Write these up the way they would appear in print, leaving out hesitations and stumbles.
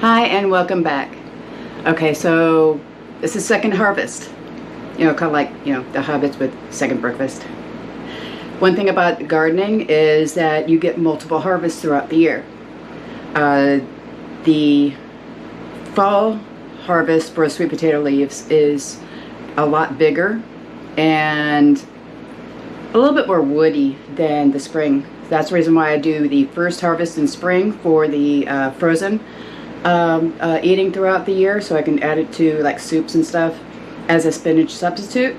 Hi and welcome back. Okay, so this is second harvest. Kind of like, the hobbits with second breakfast. One thing about gardening is that you get multiple harvests throughout the year. The fall harvest for sweet potato leaves is a lot bigger and a little bit more woody than the spring. That's the reason why I do the first harvest in spring for the frozen eating throughout the year, so I can add it to like soups and stuff as a spinach substitute.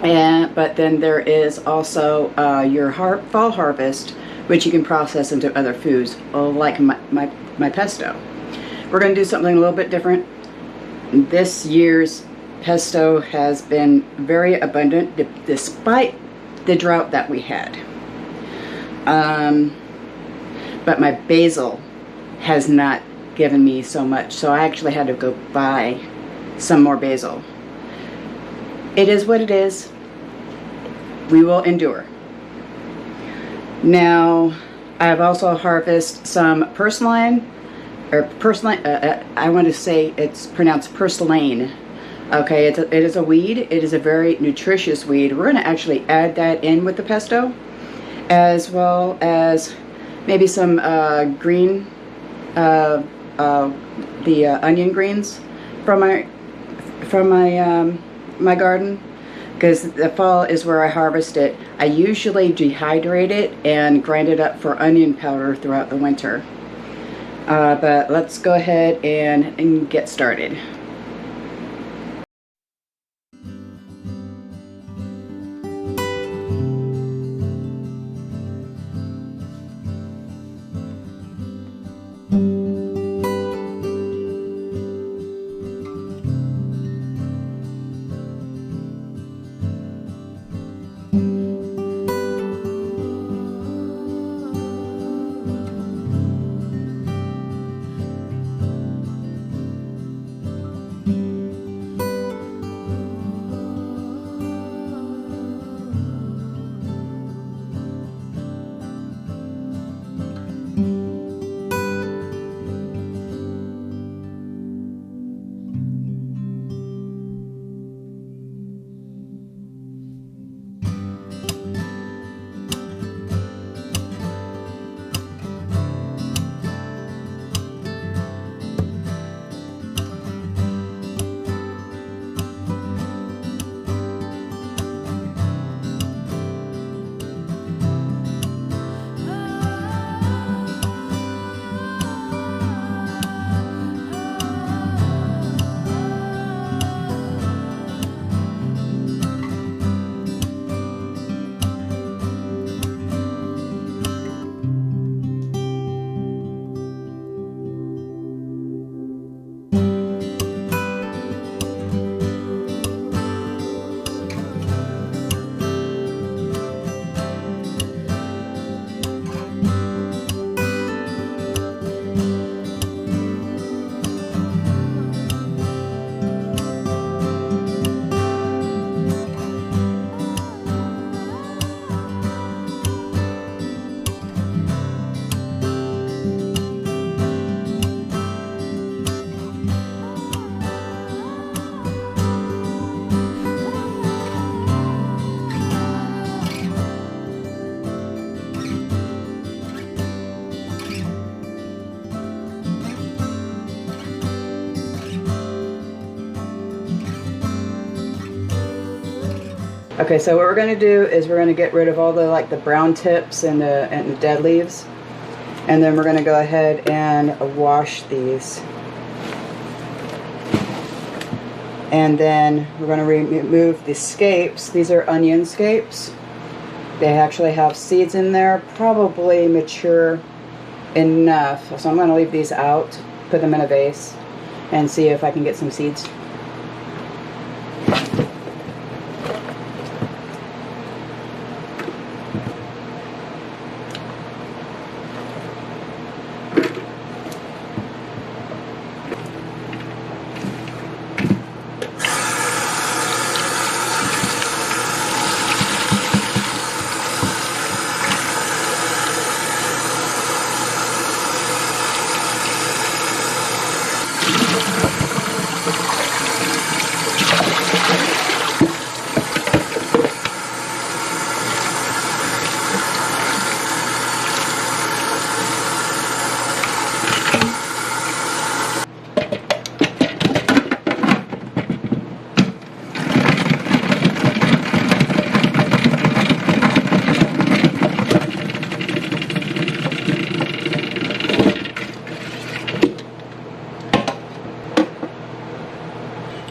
But then there is also your fall harvest, which you can process into other foods, like my pesto. We're going to do something a little bit different. This year's pesto has been very abundant despite the drought that we had. But my basil has not given me so much, so I actually had to go buy some more basil. It is what it is. We will endure. Now, I've also harvested some purslane, I want to say it's pronounced purslane. Okay, it is a weed. It is a very nutritious weed. We're going to actually add that in with the pesto, as well as maybe some green, onion greens from my garden, because the fall is where I harvest it. I usually dehydrate it and grind it up for onion powder throughout the winter. But let's go ahead and get started. Okay, so what we're going to do is we're going to get rid of all the brown tips and the dead leaves, and then we're going to go ahead and wash these, and then we're going to remove the scapes. These are onion scapes. They actually have seeds in there, probably mature enough, so I'm going to leave these out, put them in a vase, and see if I can get some seeds.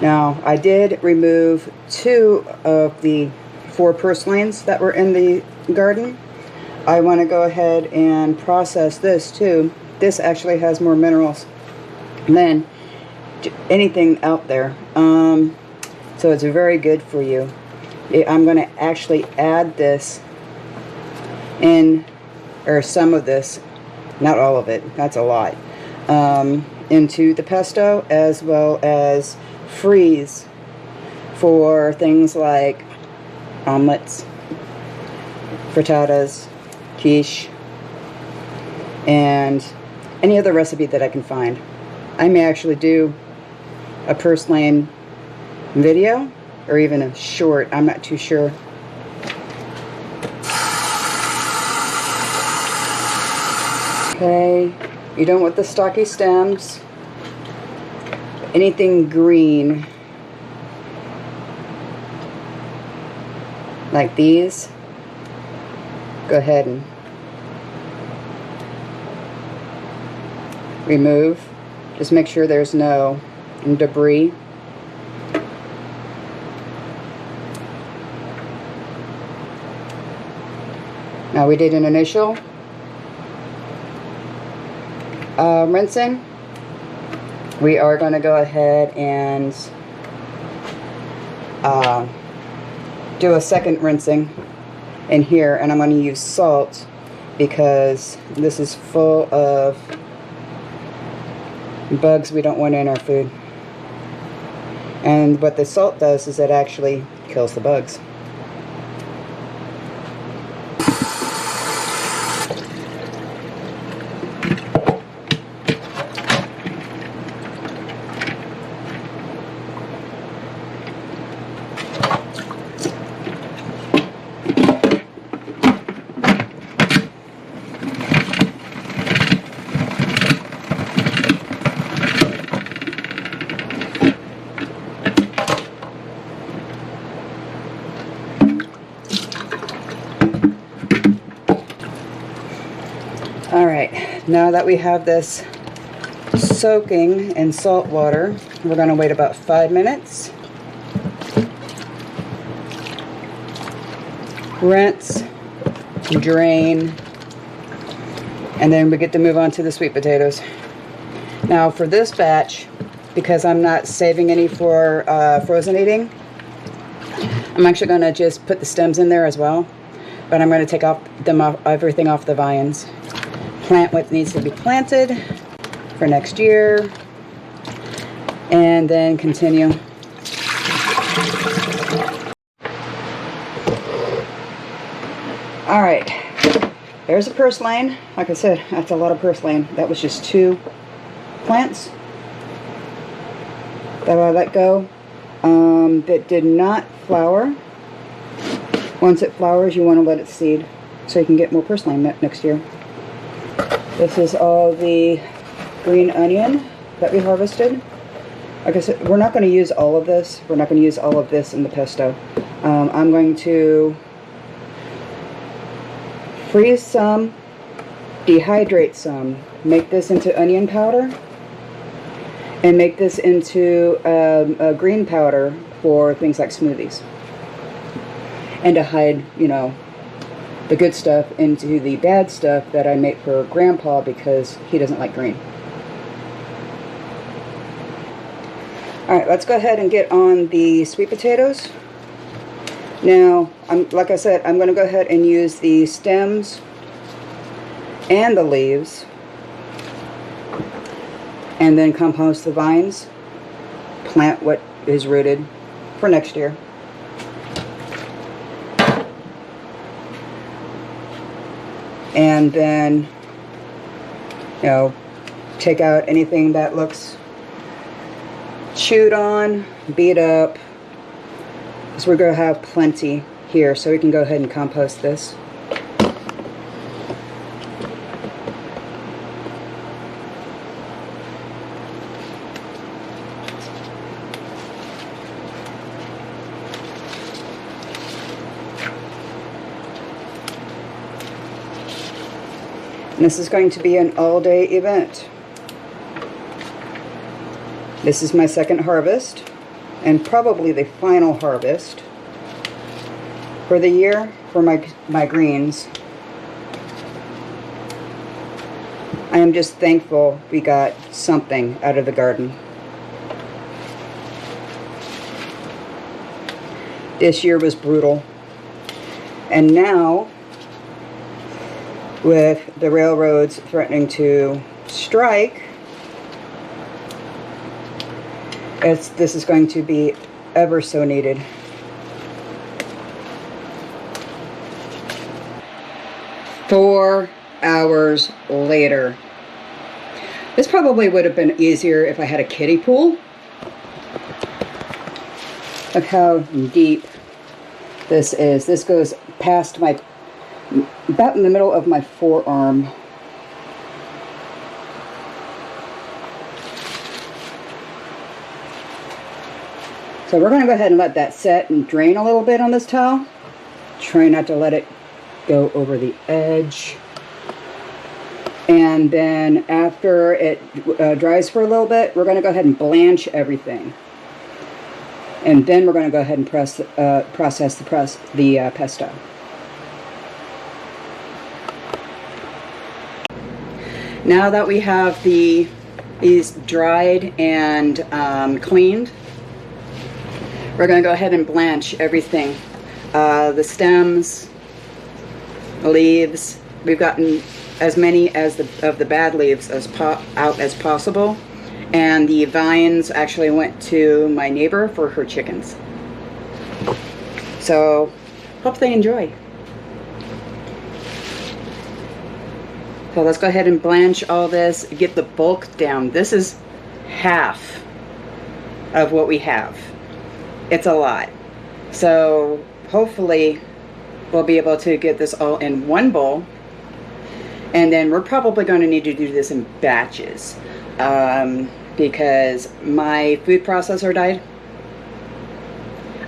Now, I did remove 2 of the 4 purslines that were in the garden. I want to go ahead and process this too. This actually has more minerals than anything out there. So it's very good for you. I'm going to actually add this in, or some of this, not all of it, that's a lot, into the pesto, as well as freeze for things like omelets, frittatas, quiche, and any other recipe that I can find. I may actually do a purslane video or even a short, I'm not too sure. Okay, you don't want the stocky stems. Anything green, like these, go ahead and remove. Just make sure there's no debris. Now we did an initial rinsing. We are going to go ahead and do a second rinsing in here, and I'm going to use salt because this is full of bugs we don't want in our food. And what the salt does is it actually kills the bugs. Alright, now that we have this soaking in salt water, we're going to wait about 5 minutes. Rinse, drain, and then we get to move on to the sweet potatoes. Now for this batch, because I'm not saving any for frozen eating, I'm actually going to just put the stems in there as well, but I'm going to take everything off the vines. Plant what needs to be planted for next year, and then continue. Alright, there's a purslane. Like I said, that's a lot of purslane. That was just 2 plants that I let go that did not flower. Once it flowers, you want to let it seed so you can get more purslane next year. This is all the green onion that we harvested. Like I said, we're not going to use all of this. We're not going to use all of this in the pesto. I'm going to freeze some, dehydrate some, make this into onion powder, and make this into a green powder for things like smoothies. And to hide, you know, the good stuff into the bad stuff that I make for Grandpa because he doesn't like green. Alright, let's go ahead and get on the sweet potatoes. Now, like I said, I'm going to go ahead and use the stems and the leaves, and then compost the vines, plant what is rooted for next year. And then, you know, take out anything that looks chewed on, beat up. So we're going to have plenty here, so we can go ahead and compost this. And this is going to be an all-day event. This is my second harvest. and probably the final harvest for the year for my greens. I am just thankful we got something out of the garden. This year was brutal. And now, with the railroads threatening to strike, this is going to be ever so needed. Four hours later. This probably would have been easier if I had a kiddie pool. Look how deep this is. This goes past about in the middle of my forearm. So we're going to go ahead and let that set and drain a little bit on this towel. Try not to let it go over the edge. And then after it dries for a little bit, we're going to go ahead and blanch everything. And then we're going to go ahead and process the pesto. Now that we have these dried and cleaned, we're going to go ahead and blanch everything. The stems, leaves. We've gotten as many of the bad leaves out as possible. And the vines actually went to my neighbor for her chickens. So, hope they enjoy. So let's go ahead and blanch all this, get the bulk down. This is half of what we have. It's a lot. So hopefully we'll be able to get this all in one bowl. And then we're probably going to need to do this in batches. Because my food processor died.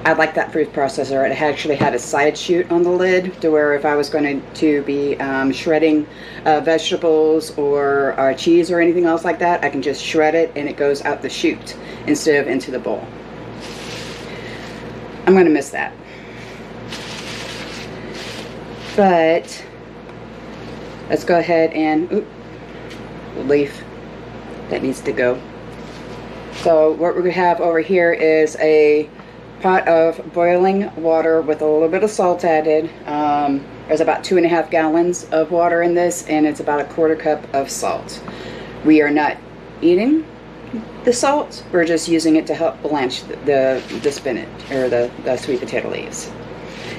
I like that food processor. It actually had a side chute on the lid to where if I was going to be shredding vegetables or cheese or anything else like that, I can just shred it and it goes out the chute instead of into the bowl. I'm going to miss that. But let's go ahead and leaf that needs to go. So what we have over here is a pot of boiling water with a little bit of salt added. There's about 2.5 gallons of water in this, and it's about 1/4 cup of salt. We are not eating the salt, we're just using it to help blanch the spinach or the sweet potato leaves.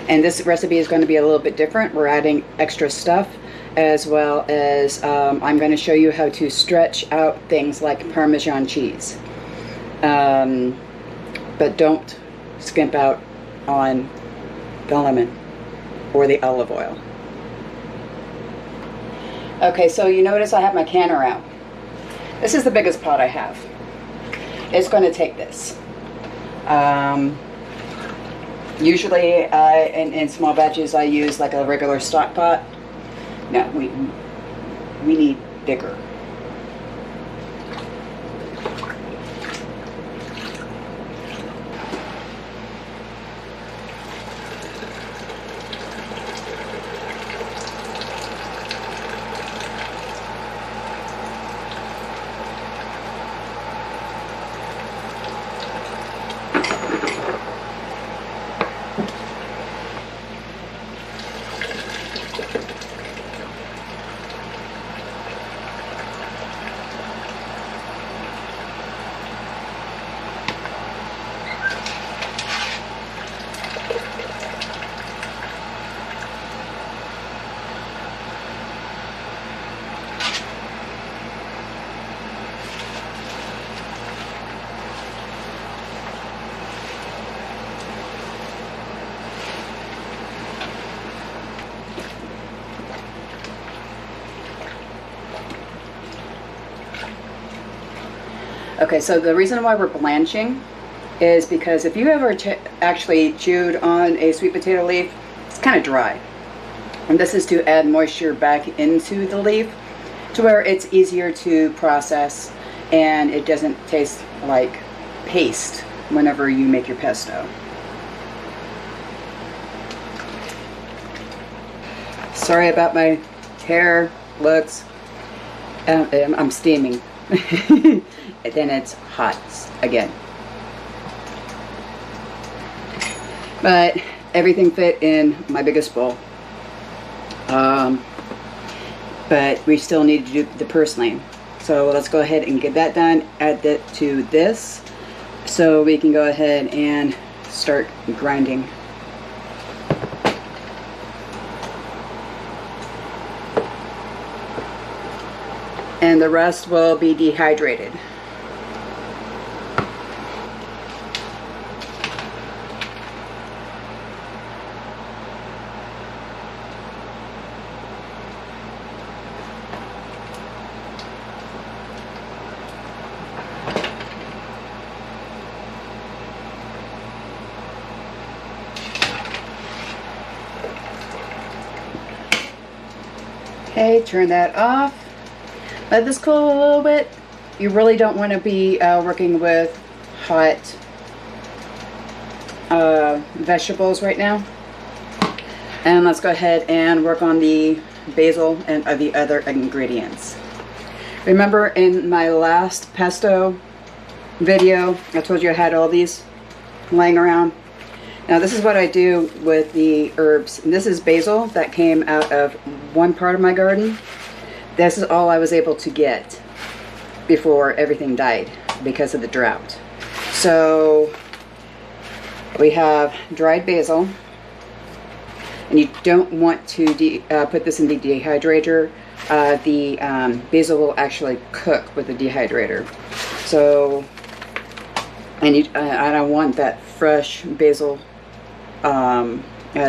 And this recipe is going to be a little bit different. We're adding extra stuff, as well as I'm going to show you how to stretch out things like Parmesan cheese. But don't skimp out on the lemon or the olive oil. Okay, so you notice I have my canner out. This is the biggest pot I have. It's going to take this. Usually in small batches I use like a regular stock pot. No, we need bigger. Okay, so the reason why we're blanching is because if you ever actually chewed on a sweet potato leaf, it's kind of dry. And this is to add moisture back into the leaf to where it's easier to process and it doesn't taste like paste whenever you make your pesto. Sorry about my hair looks. I'm steaming. And then it's hot again. But everything fit in my biggest bowl. But we still need to do the purslane. So let's go ahead and get that done. Add that to this so we can go ahead and start grinding. And the rest will be dehydrated. Okay, turn that off. Let this cool a little bit. You really don't want to be working with hot vegetables right now. And let's go ahead and work on the basil and the other ingredients. Remember in my last pesto video, I told you I had all these laying around. Now this is what I do with the herbs. And this is basil that came out of one part of my garden. This is all I was able to get before everything died because of the drought. So we have dried basil, and you don't want to put this in the dehydrator. The basil will actually cook with the dehydrator. So, and I don't want that fresh basil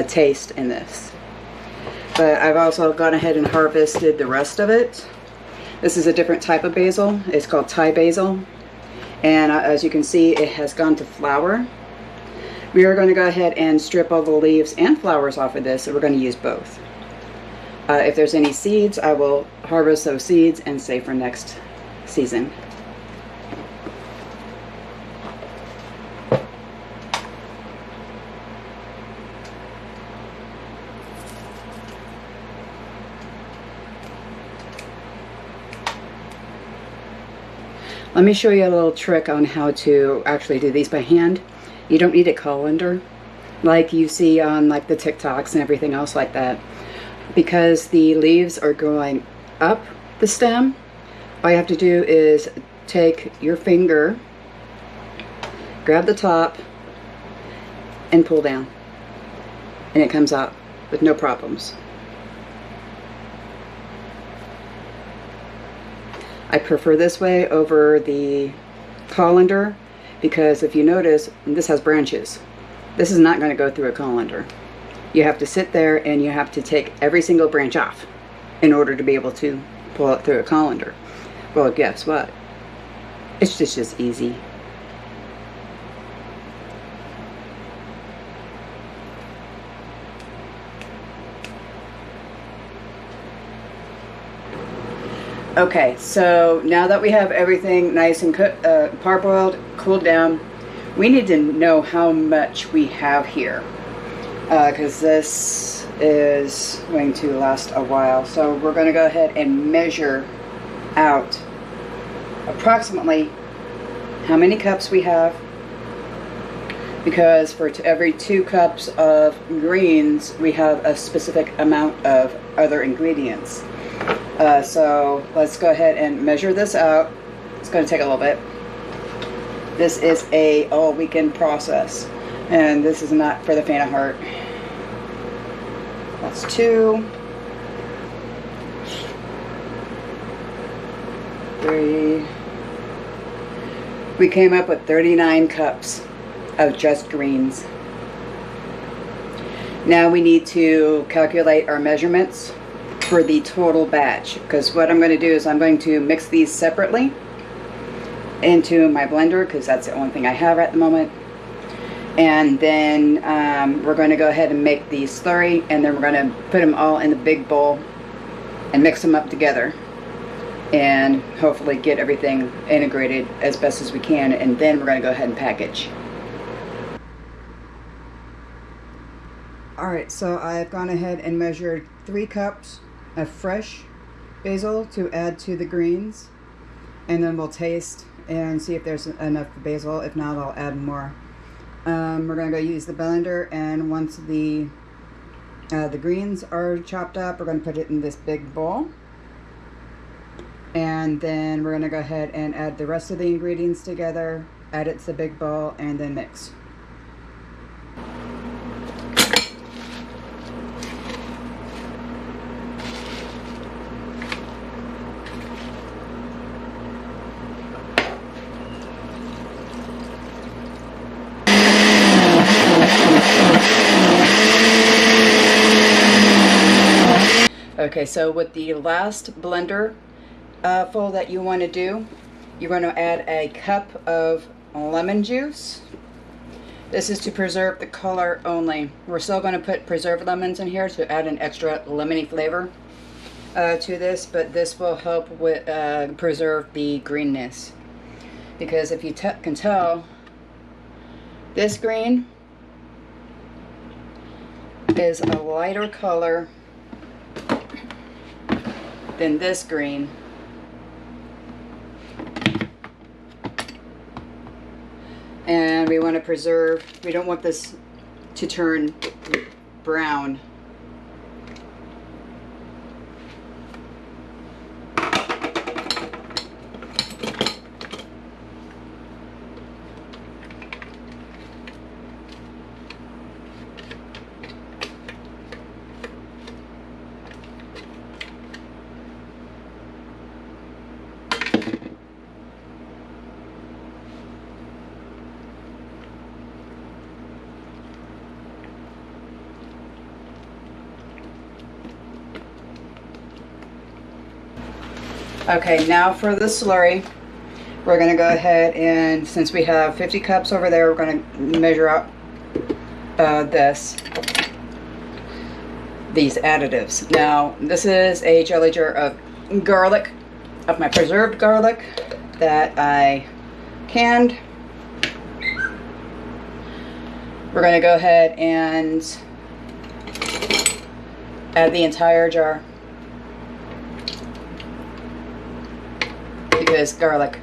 taste in this. But I've also gone ahead and harvested the rest of it. This is a different type of basil. It's called Thai basil. And as you can see, it has gone to flower. We are going to go ahead and strip all the leaves and flowers off of this, so we're going to use both. If there's any seeds, I will harvest those seeds and save for next season. Let me show you a little trick on how to actually do these by hand. You don't need a colander like you see on like the TikToks and everything else like that. Because the leaves are growing up the stem, all you have to do is take your finger, grab the top, and pull down. And it comes out with no problems. I prefer this way over the colander because if you notice, this has branches. This is not going to go through a colander. You have to sit there and you have to take every single branch off in order to be able to pull it through a colander. Well, guess what? It's just as easy. Okay, so now that we have everything nice and parboiled, cooled down, we need to know how much we have here because this is going to last a while. So we're going to go ahead and measure out approximately how many cups we have, because for every 2 cups of greens we have a specific amount of other ingredients. So let's go ahead and measure this out. It's going to take a little bit. This is a all weekend process, and this is not for the faint of heart. That's 2, 3. We came up with 39 cups of just greens. Now we need to calculate our measurements for the total batch, because what I'm going to do is I'm going to mix these separately into my blender because that's the only thing I have at the moment, and then we're going to go ahead and make the slurry, and then we're going to put them all in the big bowl and mix them up together and hopefully get everything integrated as best as we can, and then we're going to go ahead and package. Alright, so I've gone ahead and measured 3 cups of fresh basil to add to the greens. And then we'll taste and see if there's enough basil. If not, I'll add more. We're going to go use the blender, and once the greens are chopped up, we're going to put it in this big bowl. And then we're going to go ahead and add the rest of the ingredients together, add it to the big bowl, and then mix. Okay, so with the last blender full that you want to do, you're going to add a cup of lemon juice. This is to preserve the color only. We're still going to put preserved lemons in here to add an extra lemony flavor to this, but this will help with preserve the greenness. Because if you can tell, this green is a lighter color than this green. And we want to preserve, we don't want this to turn brown. Okay, now for the slurry, we're going to go ahead and, since we have 50 cups over there, we're going to measure out these additives. Now, this is a jelly jar of garlic, of my preserved garlic that I canned. We're going to go ahead and add the entire jar. Because garlic.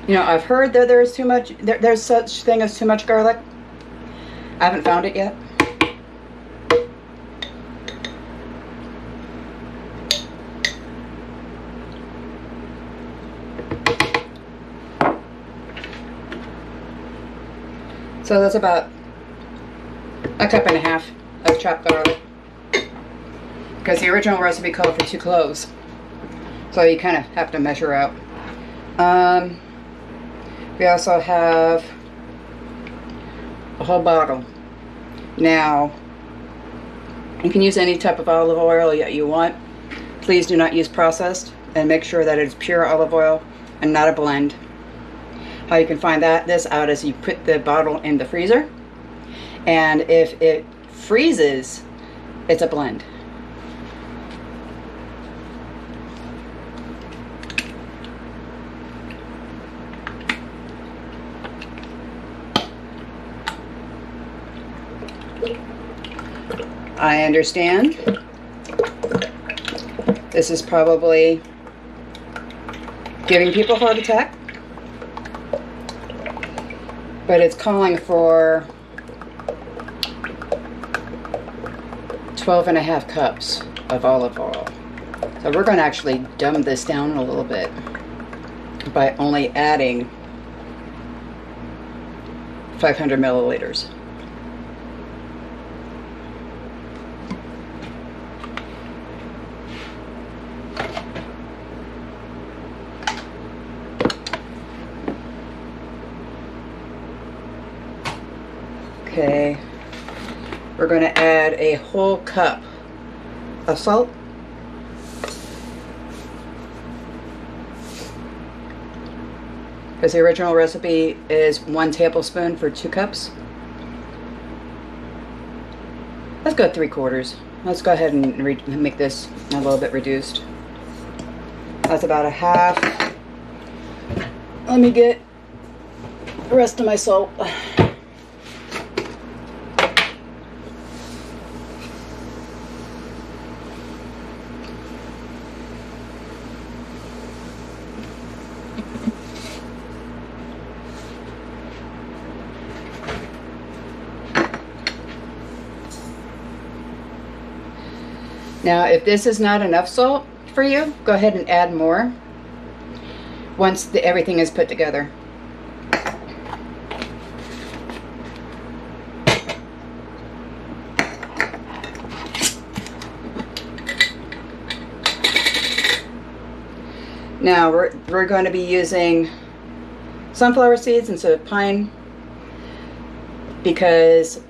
You know, I've heard that there's too much, there's such thing as too much garlic. I haven't found it yet. So that's about a cup and a half of chopped garlic. Because the original recipe called for 2 cloves. So you kind of have to measure out. We also have a whole bottle. Now, you can use any type of olive oil that you want. Please do not use processed, and make sure that it is pure olive oil and not a blend. How you can find this out is you put the bottle in the freezer, and if it freezes, it's a blend. I understand this is probably giving people a heart attack. But it's calling for 12.5 cups of olive oil. So we're going to actually dumb this down a little bit by only adding 500 milliliters. Okay, we're going to add a whole cup of salt. because the original recipe is 1 tablespoon for 2 cups. Let's go 3/4. Let's go ahead and make this a little bit reduced. That's about a half. Let me get the rest of my salt. Now, if this is not enough salt for you, go ahead and add more once everything is put together. Now, we're going to be using sunflower seeds instead of pine, because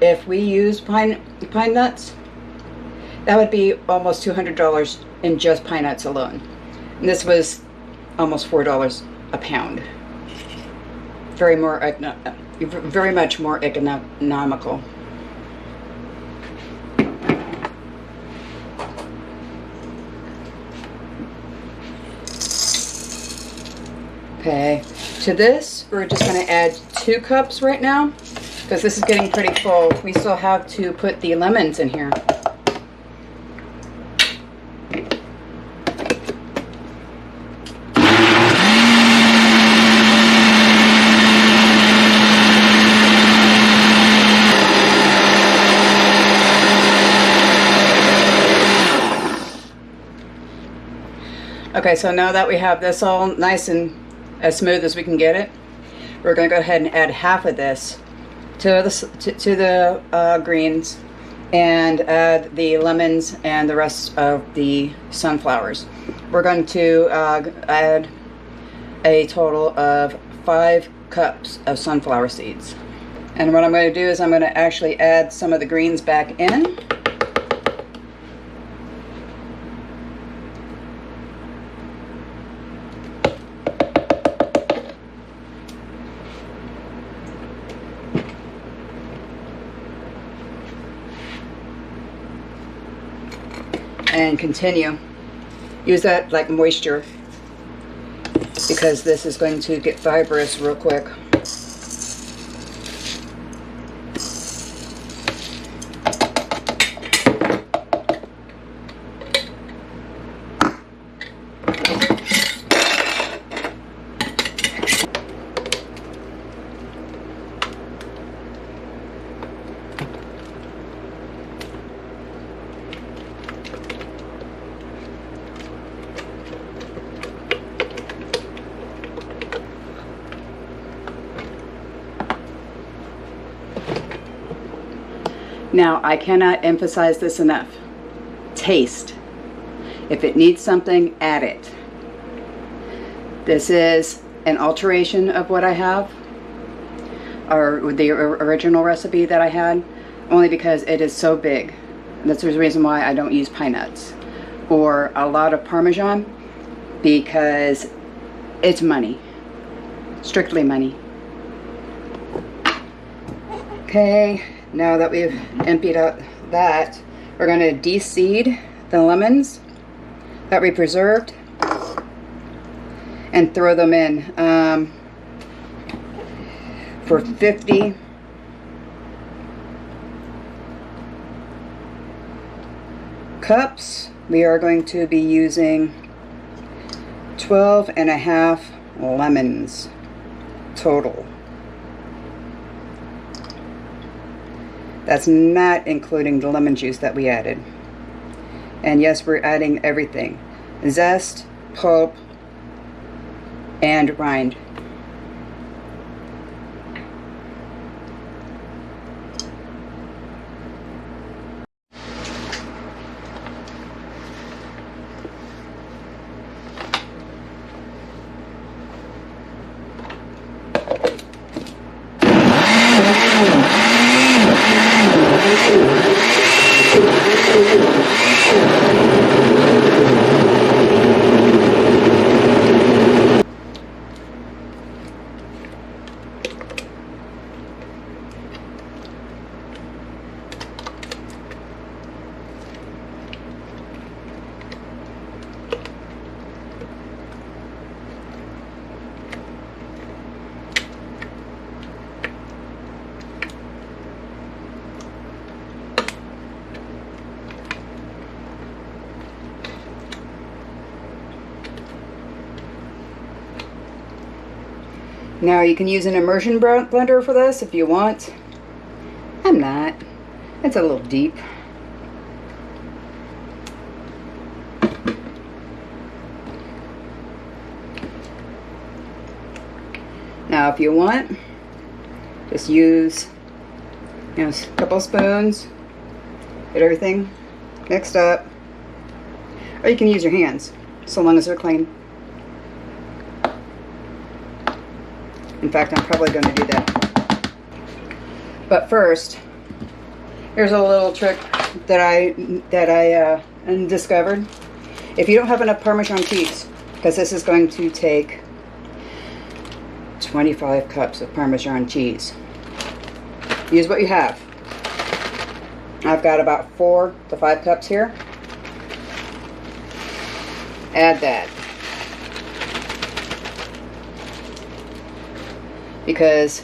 if we use pine nuts, that would be almost $200 in just pine nuts alone. And this was almost $4 a pound. Very much more economical. Okay, to this we're just going to add 2 cups right now, because this is getting pretty full. We still have to put the lemons in here. Okay, so now that we have this all nice and as smooth as we can get it, we're going to go ahead and add half of this to the greens, and add the lemons and the rest of the sunflowers. We're going to add a total of 5 cups of sunflower seeds. And what I'm going to do is I'm going to actually add some of the greens back in. And continue. Use that like moisture, because this is going to get fibrous real quick. Now, I cannot emphasize this enough. Taste. If it needs something, add it. This is an alteration of what I have, or the original recipe that I had, only because it is so big. That's the reason why I don't use pine nuts or a lot of Parmesan, because it's money. Strictly money. Okay. Now that we've emptied out that, we're going to de-seed the lemons that we preserved and throw them in. For 50 cups, we are going to be using 12.5 lemons total. That's not including the lemon juice that we added. And yes, we're adding everything. Zest, pulp, and rind. Now you can use an immersion blender for this if you want. I'm not. It's a little deep. Now if you want, just use, a couple spoons, get everything mixed up. Or you can use your hands, so long as they're clean. In fact, I'm probably going to do that. But first, here's a little trick that I discovered. If you don't have enough Parmesan cheese, because this is going to take 25 cups of Parmesan cheese, use what you have. I've got about 4 to 5 cups here. Add that. Because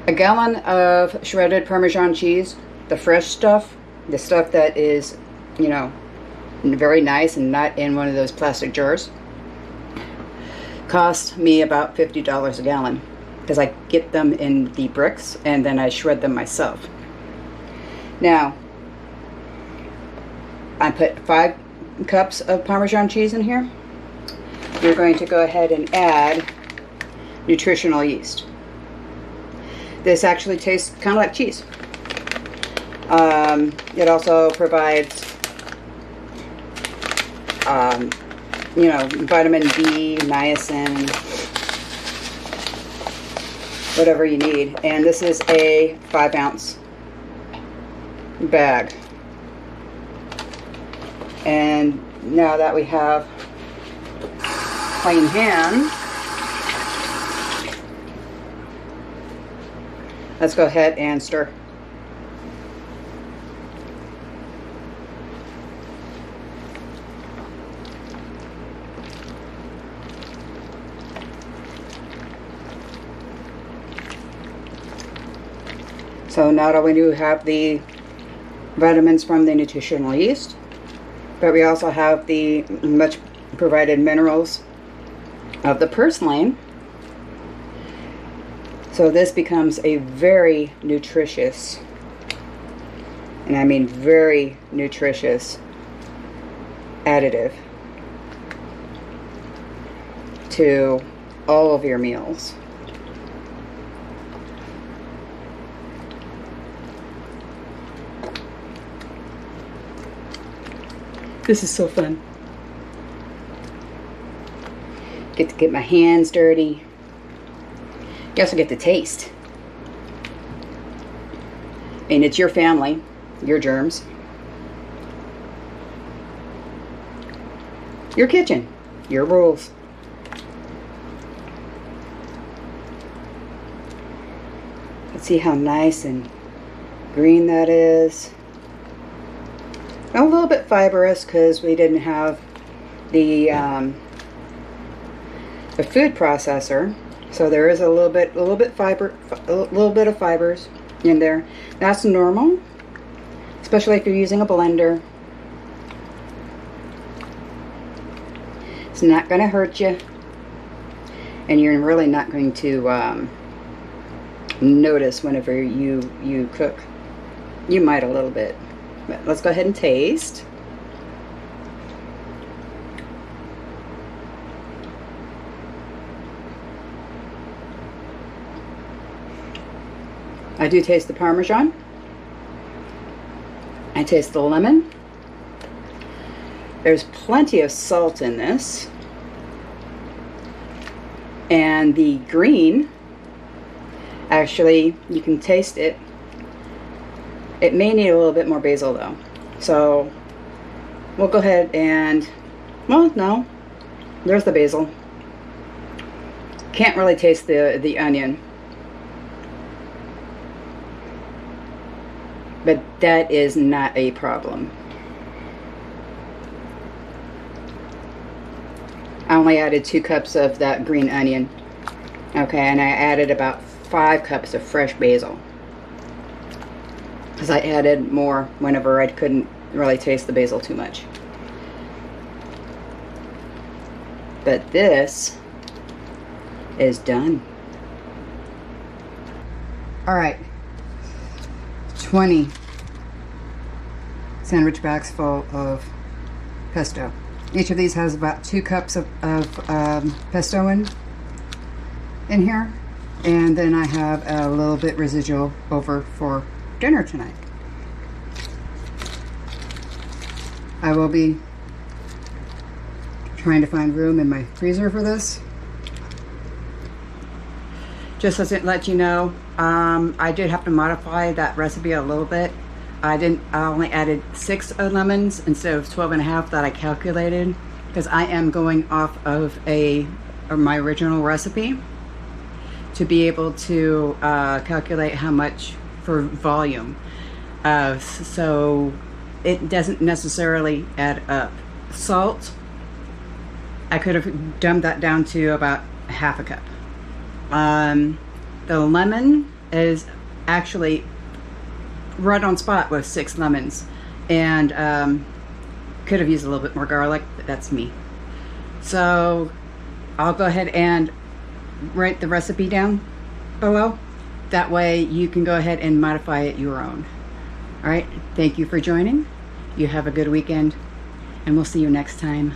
a gallon of shredded Parmesan cheese, the fresh stuff, the stuff that is, very nice and not in one of those plastic jars, cost me about $50 a gallon, because I get them in the bricks and then I shred them myself. Now, I put 5 cups of Parmesan cheese in here. You're going to go ahead and add nutritional yeast. This actually tastes kind of like cheese. It also provides, vitamin B, niacin, whatever you need. And this is a 5-ounce bag. And now that we have clean hands, let's go ahead and stir. So not only do we have the vitamins from the nutritional yeast, but we also have the much provided minerals of the purslane. So this becomes a very nutritious, and I mean very nutritious, additive to all of your meals. This is so fun. Get to get my hands dirty. You also get to taste. And it's your family, your germs, your kitchen, your rules. Let's see how nice and green that is. A little bit fibrous because we didn't have the food processor, so there is a little bit of fibers in there. That's normal, especially if you're using a blender. It's not going to hurt you, and you're really not going to notice whenever you cook. You might a little bit. But let's go ahead and taste. I do taste the Parmesan. I taste the lemon. There's plenty of salt in this. And the green, actually, you can taste it. It may need a little bit more basil though. So we'll go ahead and, well, no, there's the basil. Can't really taste the onion. But that is not a problem. I only added 2 cups of that green onion. Okay, and I added about 5 cups of fresh basil, because I added more whenever I couldn't really taste the basil too much. But this is done. All right, 20 sandwich bags full of pesto. Each of these has about 2 cups of pesto in here. And then I have a little bit residual over for dinner tonight. I will be trying to find room in my freezer for this. Just as it let you know, I did have to modify that recipe a little bit. I only added 6 lemons instead of 12.5 that I calculated, because I am going off of my original recipe to be able to calculate how much for volume. So it doesn't necessarily add up. Salt, I could have dumbed that down to about half a cup. The lemon is actually right on spot with 6 lemons, and could have used a little bit more garlic, but that's me. So I'll go ahead and write the recipe down below. That way you can go ahead and modify it your own. All right, thank you for joining. You have a good weekend, and we'll see you next time.